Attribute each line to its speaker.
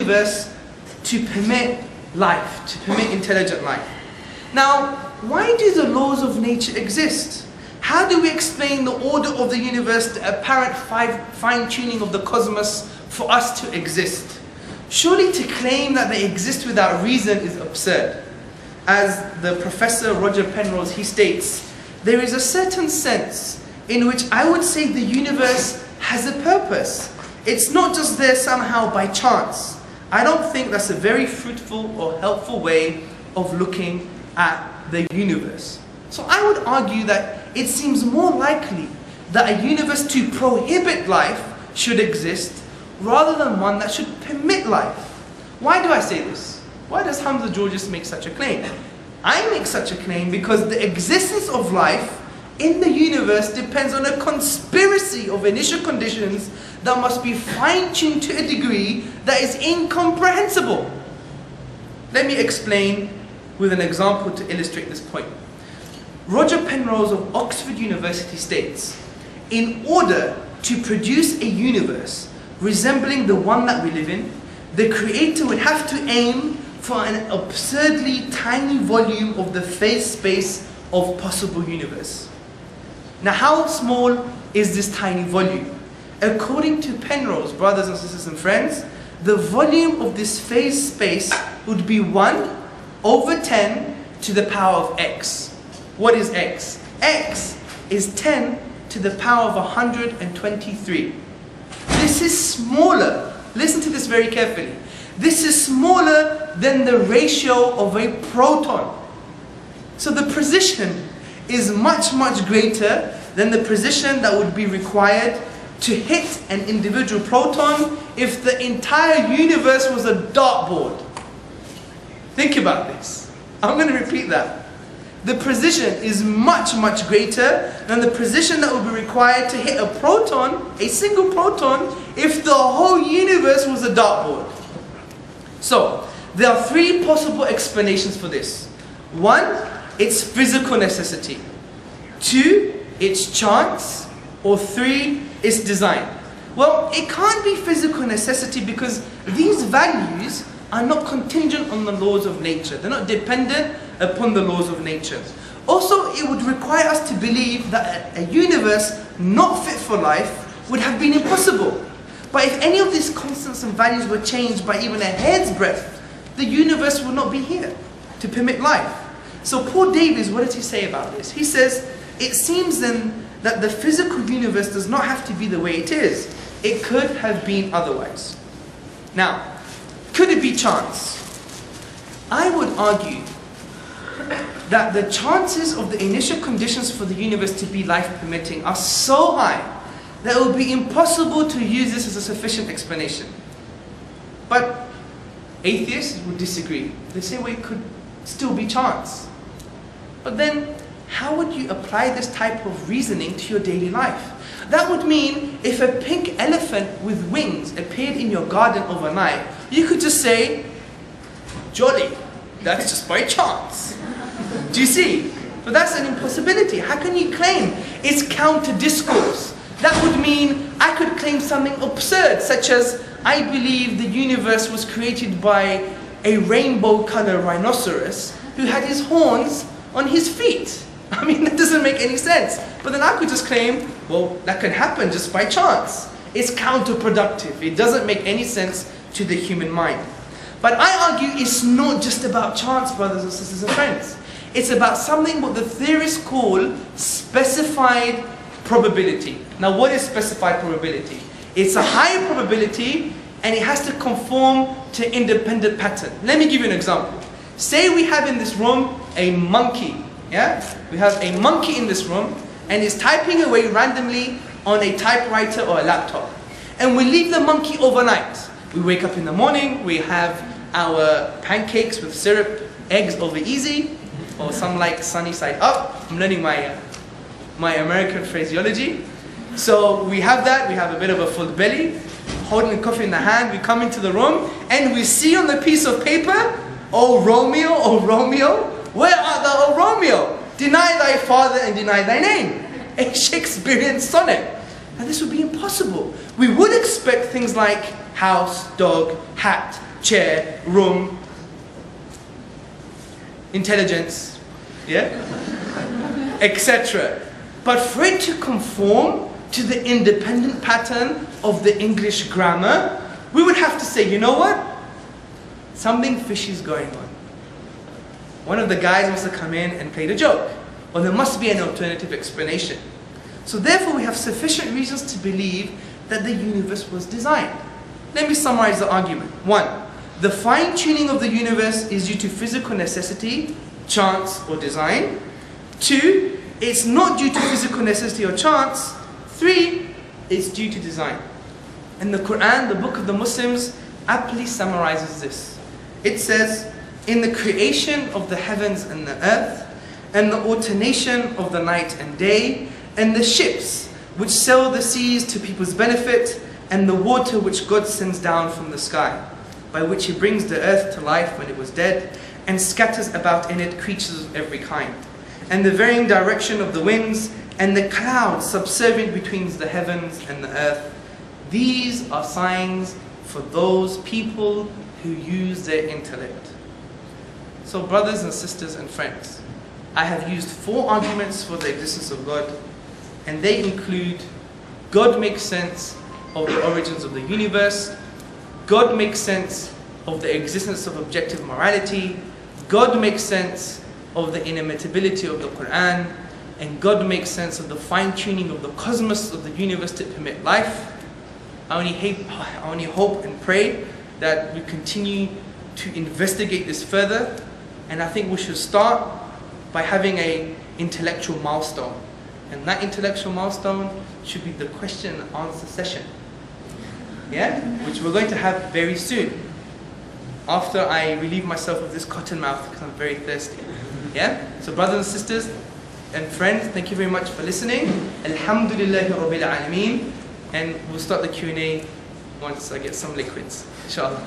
Speaker 1: universe to permit life, to permit intelligent life. Now, why do the laws of nature exist? How do we explain the order of the universe, the apparent fine-tuning of the cosmos for us to exist? Surely to claim that they exist without reason is absurd. As the Professor Roger Penrose, he states, there is a certain sense in which I would say the universe has a purpose. It's not just there somehow by chance. I don't think that's a very fruitful or helpful way of looking at the universe. So I would argue that it seems more likely that a universe to prohibit life should exist rather than one that should permit life. Why do I say this? Why does Hamza Tzortzis make such a claim? I make such a claim because the existence of life in the universe depends on a conspiracy of initial conditions that must be fine-tuned to a degree that is incomprehensible. Let me explain with an example to illustrate this point. Roger Penrose of Oxford University states, in order to produce a universe resembling the one that we live in, the creator would have to aim for an absurdly tiny volume of the phase space of possible universe. Now, how small is this tiny volume? According to Penrose, brothers and sisters and friends, the volume of this phase space would be 1 over 10 to the power of x. What is x? X is 10 to the power of 123. This is smaller. Listen to this very carefully. This is smaller than the ratio of a proton. So the precision is much, much greater than the precision that would be required to hit an individual proton if the entire universe was a dartboard. Think about this. I'm going to repeat that. The precision is much, much greater than the precision that would be required to hit a proton, a single proton, if the whole universe was a dartboard. So, there are 3 possible explanations for this. 1, it's physical necessity. 2, it's chance. Or 3, it's design. Well, it can't be physical necessity because these values are not contingent on the laws of nature. They're not dependent upon the laws of nature. Also, it would require us to believe that a universe not fit for life would have been impossible. But if any of these constants and values were changed by even a hair's breadth, the universe would not be here to permit life. So Paul Davies, what does he say about this? He says, it seems then that the physical universe does not have to be the way it is. It could have been otherwise. Now, could it be chance? I would argue that the chances of the initial conditions for the universe to be life permitting are so high that it would be impossible to use this as a sufficient explanation. But atheists would disagree. They say, well, it could still be chance. But then, how would you apply this type of reasoning to your daily life? That would mean if a pink elephant with wings appeared in your garden overnight, you could just say, jolly, that's just by chance. Do you see? But that's an impossibility. How can you claim it's counter-discourse? That would mean I could claim something absurd, such as, I believe the universe was created by a rainbow-colored rhinoceros who had his horns on his feet. I mean, that doesn't make any sense. But then I could just claim, well, that can happen just by chance. It's counterproductive. It doesn't make any sense to the human mind. But I argue it's not just about chance, brothers and sisters and friends. It's about something what the theorists call specified probability. Now, what is specified probability? It's a high probability and it has to conform to independent pattern. Let me give you an example. Say we have in this room a monkey. Yeah? We have a monkey in this room and is typing away randomly on a typewriter or a laptop. And we leave the monkey overnight. We wake up in the morning, we have our pancakes with syrup, eggs over easy, or some like sunny side up. I'm learning my American phraseology. So we have that, we have a bit of a full belly, holding a coffee in the hand, we come into the room, and we see on the piece of paper, oh Romeo, where art thou, O Romeo? Deny thy father and deny thy name. A Shakespearean sonnet. And this would be impossible. We would expect things like house, dog, hat, chair, room, intelligence, yeah, etc. But for it to conform to the independent pattern of the English grammar, we would have to say, you know what? Something fishy is going on. One of the guys must have come in and played a joke, or there must be an alternative explanation. So therefore we have sufficient reasons to believe that the universe was designed. Let me summarize the argument. 1. The fine-tuning of the universe is due to physical necessity, chance, or design. 2. It's not due to physical necessity or chance. 3. It's due to design. And the Quran, the book of the Muslims, aptly summarizes this. It says, in the creation of the heavens and the earth, and the alternation of the night and day, and the ships which sail the seas to people's benefit, and the water which God sends down from the sky, by which He brings the earth to life when it was dead, and scatters about in it creatures of every kind, and the varying direction of the winds, and the clouds subservient between the heavens and the earth. These are signs for those people who use their intellect. So brothers and sisters and friends, I have used 4 arguments for the existence of God, and they include: God makes sense of the origins of the universe, God makes sense of the existence of objective morality, God makes sense of the inimitability of the Quran, and God makes sense of the fine-tuning of the cosmos of the universe to permit life. I only hope and pray that we continue to investigate this further, and I think we should start by having an intellectual milestone. And that intellectual milestone should be the question and answer session, yeah, which we're going to have very soon, after I relieve myself of this cotton mouth because I'm very thirsty. Yeah? So brothers and sisters and friends, thank you very much for listening. Alhamdulillahi Rabbil Alameen. And we'll start the Q&A once I get some liquids, inshallah.